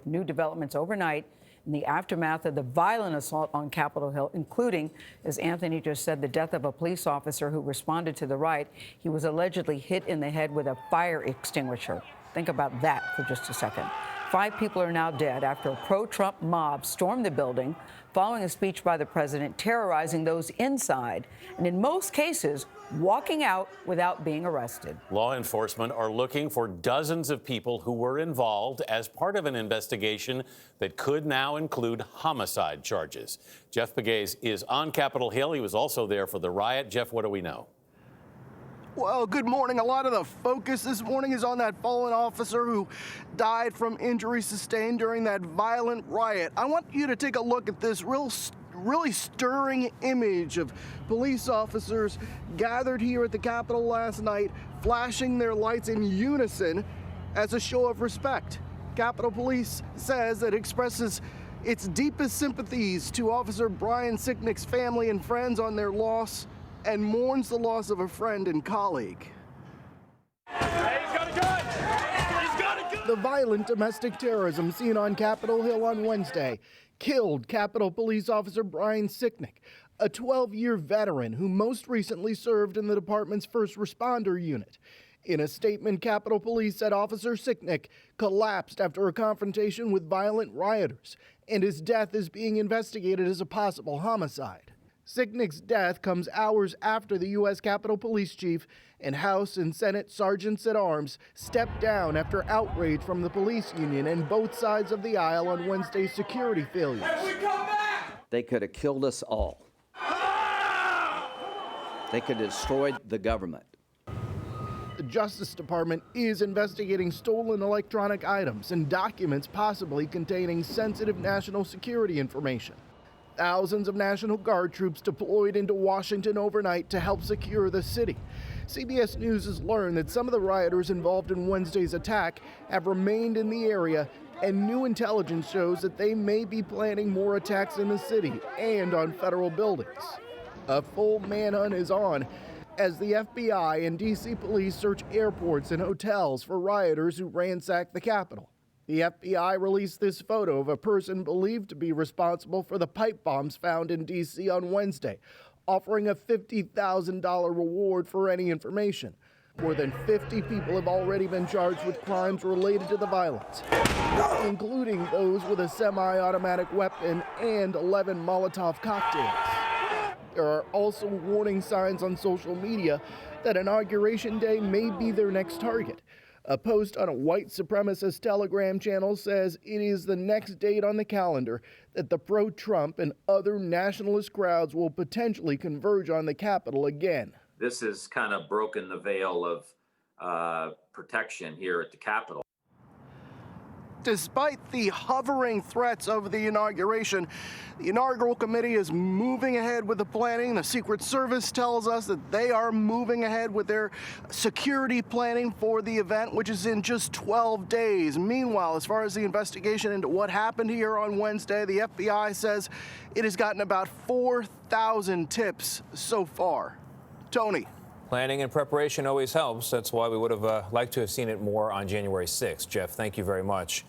new developments overnight in the aftermath of the violent assault on Capitol Hill, including, as Anthony just said, the death of a police officer who responded to the riot. He was allegedly hit in the head with a fire extinguisher. Think about that for just a second. 5 people are now dead after a pro-Trump mob stormed the building following a speech by the president terrorizing those inside, and in most cases, walking out without being arrested. Law enforcement are looking for dozens of people who were involved as part of an investigation that could now include homicide charges. Jeff Pegues is on Capitol Hill. He was also there for the riot. Jeff, what do we know? Well, good morning. A lot of the focus this morning is on that fallen officer who died from injuries sustained during that violent riot. I want you to take a look at this really stirring image of police officers gathered here at the Capitol last night, flashing their lights in unison as a show of respect. Capitol Police says it expresses its deepest sympathies to Officer Brian Sicknick's family and friends on their loss, and mourns the loss of a friend and colleague. The violent domestic terrorism seen on Capitol Hill on Wednesday killed Capitol Police Officer Brian Sicknick, a 12-year veteran who most recently served in the department's first responder unit. In a statement, Capitol Police said Officer Sicknick collapsed after a confrontation with violent rioters, and his death is being investigated as a possible homicide. Sicknick's death comes hours after the U.S. Capitol Police Chief and House and Senate Sergeants-at-Arms stepped down after outrage from the police union and both sides of the aisle on Wednesday's security failures. They could have killed us all. They could have destroyed the government. The Justice Department is investigating stolen electronic items and documents possibly containing sensitive national security information. Thousands of National Guard troops deployed into Washington overnight to help secure the city. CBS News has learned that some of the rioters involved in Wednesday's attack have remained in the area, and new intelligence shows that they may be planning more attacks in the city and on federal buildings. A full manhunt is on as the FBI and D.C. police search airports and hotels for rioters who ransacked the Capitol. The FBI released this photo of a person believed to be responsible for the pipe bombs found in D.C. on Wednesday, offering a $50,000 reward for any information. More than 50 people have already been charged with crimes related to the violence, including those with a semi-automatic weapon and 11 Molotov cocktails. There are also warning signs on social media that Inauguration Day may be their next target. A post on a white supremacist Telegram channel says it is the next date on the calendar that the pro-Trump and other nationalist crowds will potentially converge on the Capitol again. This has kind of broken the veil of protection here at the Capitol. Despite the hovering threats over the inauguration, the inaugural committee is moving ahead with the planning. The Secret Service tells us that they are moving ahead with their security planning for the event, which is in just 12 days. Meanwhile, as far as the investigation into what happened here on Wednesday, the FBI says it has gotten about 4,000 tips so far. Tony. Planning and preparation always helps. That's why we would have liked to have seen it more on January 6th. Jeff, thank you very much.